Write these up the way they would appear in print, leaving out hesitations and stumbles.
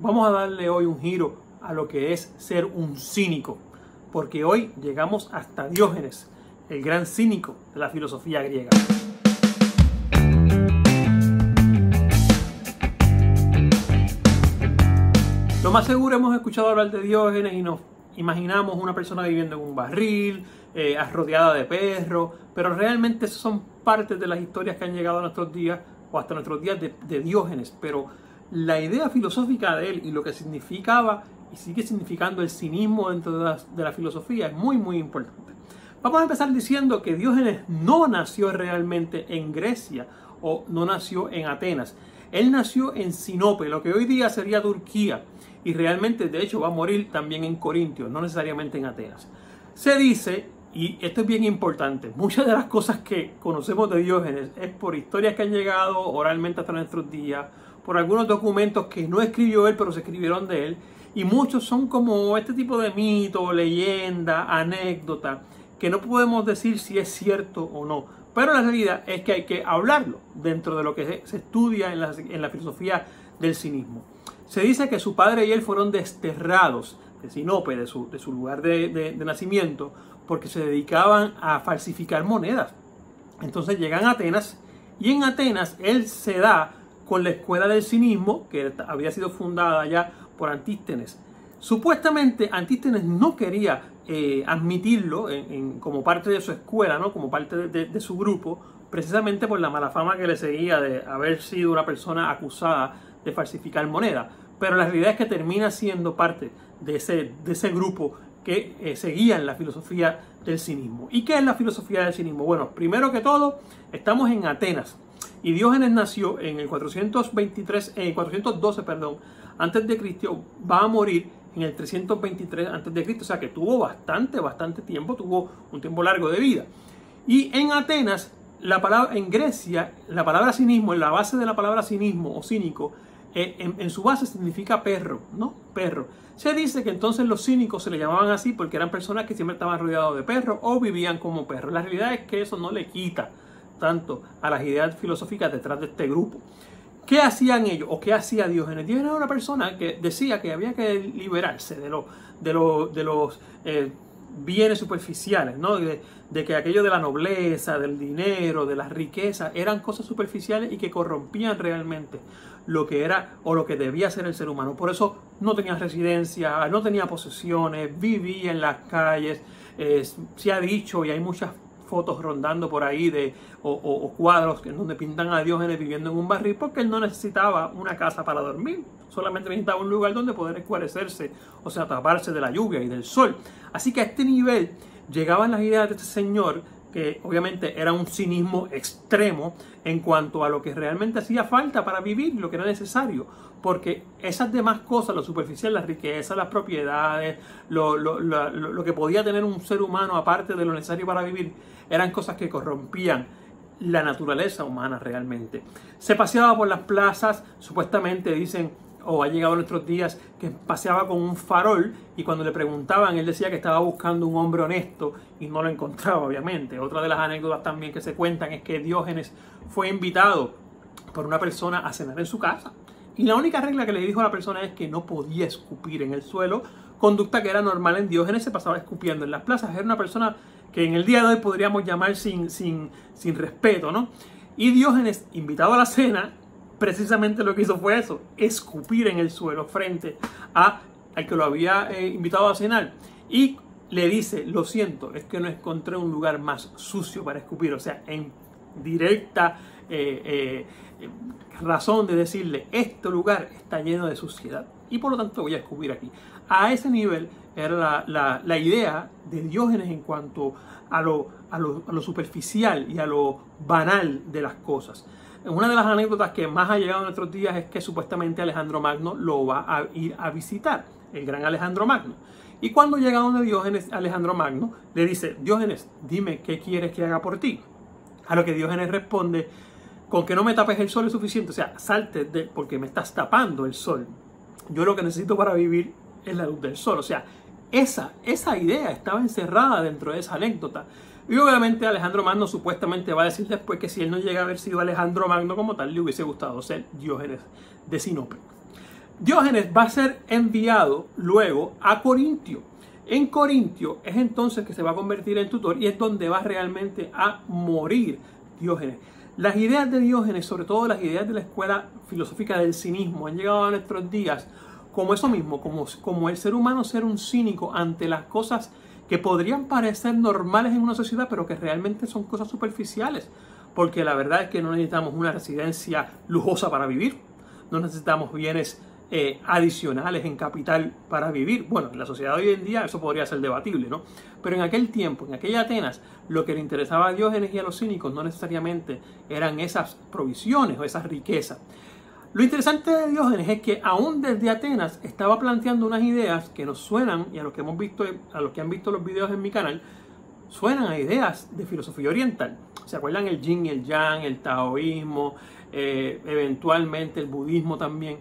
Vamos a darle hoy un giro a lo que es ser un cínico, porque hoy llegamos hasta Diógenes, el gran cínico de la filosofía griega. Lo más seguro hemos escuchado hablar de Diógenes y nos imaginamos una persona viviendo en un barril, rodeada de perros, pero realmente esas son partes de las historias que han llegado a nuestros días o hasta nuestros días de Diógenes. Pero la idea filosófica de él y lo que significaba y sigue significando el cinismo dentro de la filosofía es muy importante. Vamos a empezar diciendo que Diógenes no nació realmente en Grecia o no nació en Atenas. Él nació en Sinope, lo que hoy día sería Turquía, y realmente de hecho va a morir también en Corintio, no necesariamente en Atenas. Se dice, y esto es bien importante, muchas de las cosas que conocemos de Diógenes es por historias que han llegado oralmente hasta nuestros días, por algunos documentos que no escribió él, pero se escribieron de él, y muchos son como este tipo de mito, leyenda, anécdota, que no podemos decir si es cierto o no. Pero la realidad es que hay que hablarlo dentro de lo que se estudia en la filosofía del cinismo. Se dice que su padre y él fueron desterrados de Sinope, de su lugar de nacimiento, porque se dedicaban a falsificar monedas. Entonces llegan a Atenas, y en Atenas él se da con la escuela del cinismo, que había sido fundada ya por Antístenes. Supuestamente Antístenes no quería admitirlo como parte de su escuela, ¿no? Como parte de su grupo, precisamente por la mala fama que le seguía de haber sido una persona acusada de falsificar moneda. Pero la realidad es que termina siendo parte de ese grupo que seguían la filosofía del cinismo. ¿Y qué es la filosofía del cinismo? Bueno, primero que todo, estamos en Atenas. Y Diógenes nació en el 412, antes de Cristo, va a morir en el 323 antes de Cristo, o sea que tuvo bastante tiempo, tuvo un tiempo largo de vida. Y en Atenas, en Grecia, la palabra cinismo, en la base de la palabra cinismo o cínico, en su base significa perro, ¿no? Perro. Se dice que entonces los cínicos se le llamaban así porque eran personas que siempre estaban rodeados de perros o vivían como perros. La realidad es que eso no le quita tanto a las ideas filosóficas detrás de este grupo. ¿Qué hacían ellos? ¿O qué hacía Diógenes? Diógenes era una persona que decía que había que liberarse de los bienes superficiales, ¿no? De que aquello de la nobleza, del dinero, de las riquezas, eran cosas superficiales y que corrompían realmente lo que era o lo que debía ser el ser humano. Por eso no tenía residencia, no tenía posesiones, vivía en las calles. Se ha dicho, y hay muchas fotos rondando por ahí o cuadros en donde pintan a Diógenes viviendo en un barril, porque él no necesitaba una casa para dormir, solamente necesitaba un lugar donde poder escurecerse, o sea, taparse de la lluvia y del sol. Así que a este nivel llegaban las ideas de este señor, que obviamente era un cinismo extremo en cuanto a lo que realmente hacía falta para vivir, lo que era necesario, porque esas demás cosas, lo superficial, las riquezas, las propiedades, lo que podía tener un ser humano aparte de lo necesario para vivir, eran cosas que corrompían la naturaleza humana realmente. Se paseaba por las plazas, supuestamente dicen, o ha llegado a nuestros días, que paseaba con un farol, y cuando le preguntaban, él decía que estaba buscando un hombre honesto y no lo encontraba, obviamente. Otra de las anécdotas también que se cuentan es que Diógenes fue invitado por una persona a cenar en su casa, y la única regla que le dijo a la persona es que no podía escupir en el suelo, conducta que era normal en Diógenes. Se pasaba escupiendo en las plazas. Era una persona que en el día de hoy podríamos llamar sin respeto, ¿no? Y Diógenes, invitado a la cena, precisamente lo que hizo fue eso, escupir en el suelo frente al que lo había invitado a cenar. Y le dice, lo siento, es que no encontré un lugar más sucio para escupir. O sea, en directa razón de decirle, este lugar está lleno de suciedad y por lo tanto voy a escupir aquí. A ese nivel era la idea de Diógenes en cuanto a lo superficial y a lo banal de las cosas. Una de las anécdotas que más ha llegado a nuestros días es que supuestamente Alejandro Magno lo va a ir a visitar, el gran Alejandro Magno. Y cuando llega donde Diógenes, Alejandro Magno le dice, Diógenes, dime qué quieres que haga por ti. A lo que Diógenes responde, con que no me tapes el sol es suficiente, o sea, salte porque me estás tapando el sol. Yo lo que necesito para vivir es la luz del sol. O sea, esa idea estaba encerrada dentro de esa anécdota. Y obviamente Alejandro Magno supuestamente va a decir después que si él no llega a haber sido Alejandro Magno como tal, le hubiese gustado ser Diógenes de Sinope. Diógenes va a ser enviado luego a Corintio. En Corintio es entonces que se va a convertir en tutor y es donde va realmente a morir Diógenes. Las ideas de Diógenes, sobre todo las ideas de la escuela filosófica del cinismo, han llegado a nuestros días como eso mismo, como el ser humano ser un cínico ante las cosas que podrían parecer normales en una sociedad, pero que realmente son cosas superficiales. Porque la verdad es que no necesitamos una residencia lujosa para vivir, no necesitamos bienes adicionales en capital para vivir. Bueno, en la sociedad de hoy en día eso podría ser debatible, ¿no? Pero en aquel tiempo, en aquella Atenas, lo que le interesaba a Diógenes y a los cínicos no necesariamente eran esas provisiones o esas riquezas. Lo interesante de Diógenes es que aún desde Atenas estaba planteando unas ideas que nos suenan, y a los que hemos visto, a los que han visto los videos en mi canal, suenan a ideas de filosofía oriental. ¿Se acuerdan el yin y el yang, el taoísmo, eventualmente el budismo también?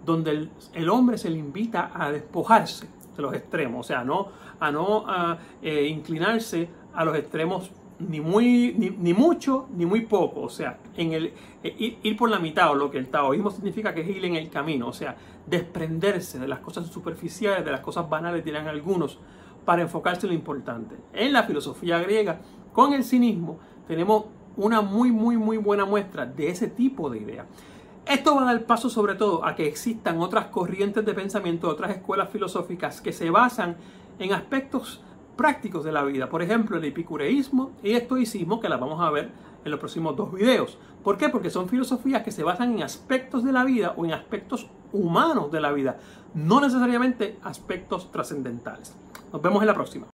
Donde el hombre se le invita a despojarse de los extremos, o sea, a no inclinarse a los extremos ni mucho ni muy poco, o sea, ir por la mitad, o lo que el taoísmo significa que es ir en el camino, o sea, desprenderse de las cosas superficiales, de las cosas banales, dirán algunos, para enfocarse en lo importante. En la filosofía griega, con el cinismo, tenemos una muy buena muestra de ese tipo de idea. Esto va a dar paso sobre todo a que existan otras corrientes de pensamiento, otras escuelas filosóficas que se basan en aspectos prácticos de la vida. Por ejemplo, el epicureísmo y el estoicismo, que las vamos a ver en los próximos 2 videos. ¿Por qué? Porque son filosofías que se basan en aspectos de la vida o en aspectos humanos de la vida, no necesariamente aspectos trascendentales. Nos vemos en la próxima.